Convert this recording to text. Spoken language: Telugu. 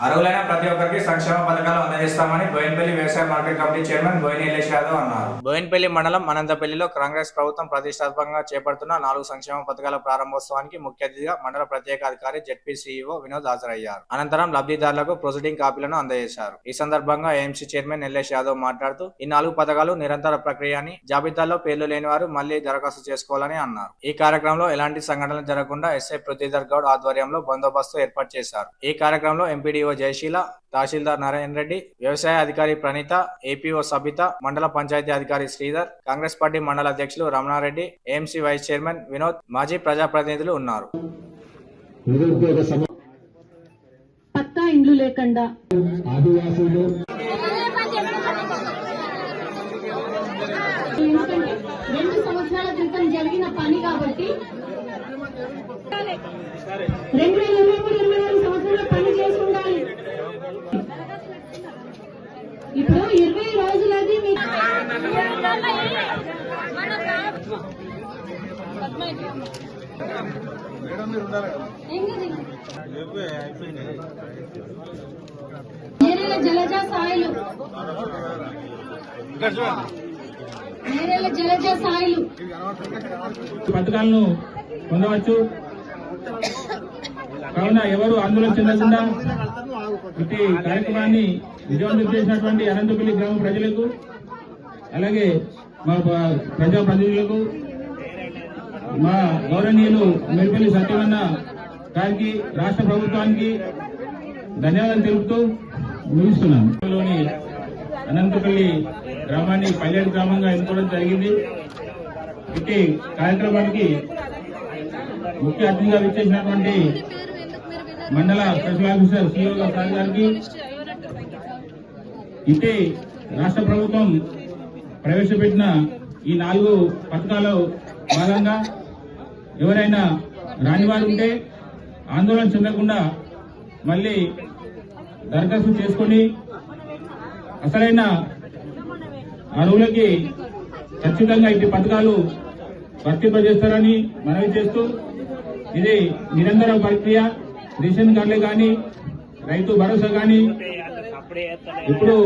అర్హులైన ప్రతి ఒక్కరికి సంక్షేమ పథకాలు అందజేస్తామని బోయినపల్లి వ్యవసాయ market committee chairman Boina Ilesh Yadav అన్నారు. బోయినపల్లి మండలం అనంతపల్లిలో కాంగ్రెస్ ప్రభుత్వం ప్రతిష్టాత్మకంగా చేపడుతున్న 4 సంక్షేమ పథకాల ప్రారంభోత్సవానికి ముఖ్య అతిథిగా మండల ప్రత్యేక అధికారి జెడ్పీ సీఈఓ వినోద్ హాజరయ్యారు. అనంతరం లబ్ధిదారులకు ప్రొసీడింగ్ కాపీలను అందజేశారు. ఈ సందర్భంగా ఏఎంసీ చైర్మన్ ఇలేష్ యాదవ్ మాట్లాడుతూ ఈ 4 పథకాలు నిరంతర ప్రక్రియ అని, జాబితాలో పేర్లు లేని వారు మళ్లీ దరఖాస్తు చేసుకోవాలని అన్నారు. ఈ కార్యక్రమంలో ఎలాంటి సంఘటనలు జరగకుండా ఎస్ఐ పృథ్వీధర్ గౌడ్ ఆధ్వర్యంలో బందోబస్తు ఏర్పాటు చేశారు. ఈ కార్యక్రమంలో ఎంపీడీఓ జయశీల, తహసీల్దార్ నారాయణ రెడ్డి, వ్యవసాయ అధికారి ప్రణీత, ఏపీఓ సబిత, మండల పంచాయతీ అధికారి శ్రీధర్, కాంగ్రెస్ పార్టీ మండల అధ్యక్షులు Ramana Reddy, AMC vice chairman Vinod, మాజీ ప్రజాప్రతినిధులు ఉన్నారు. పక్కా ఇండ్లు లేకుండా ఆదివాసులు 2 సంవత్సరాల క్రితం జరిగిన పని కాబట్టి 2023 సంవత్సరంలో పని చేసి ఉండాలి. ఇప్పుడు 20 రోజులది నేరేల జలజ సాయిలు పథకాలను పొందవచ్చు. కావున ఎవరు ఆందోళన చెందకుండా ఇట్టి కార్యక్రమాన్ని విజయవంతం చేసినటువంటి అనంతపల్లి గ్రామ ప్రజలకు, అలాగే మా ప్రజాప్రతినిధులకు, మా గౌరవనీయులు మేడిపల్లి సత్యవన్న గారికి, రాష్ట్ర ప్రభుత్వానికి ధన్యవాదాలు తెలుపుతూ ముగిస్తున్నాను. అనంతపల్లి గ్రామాన్ని పైలట్ గ్రామంగా ఎన్నుకోవడం జరిగింది. ఇట్టి కార్యక్రమానికి ముఖ్య అతిథిగా విచ్చేసినటువంటి మండల స్పెషల్ ఆఫీసర్ సిఇఓ గారికి, ఇట్టి రాష్ట్ర ప్రభుత్వం ప్రవేశపెట్టిన ఈ 4 పథకాలు భాగంగా ఎవరైనా రానివారు ఉంటే ఆందోళన చెందకుండా మళ్ళీ దరఖాస్తు చేసుకుని అసలైన అర్హులకి ఖచ్చితంగా ఇటు పథకాలు వర్తింపజేస్తారని మనవి చేస్తూ, ఇది నిరంతర ప్రక్రియ. రేషన్ కార్డులే కానీ, రైతు భరోసా కానీ, ఇప్పుడు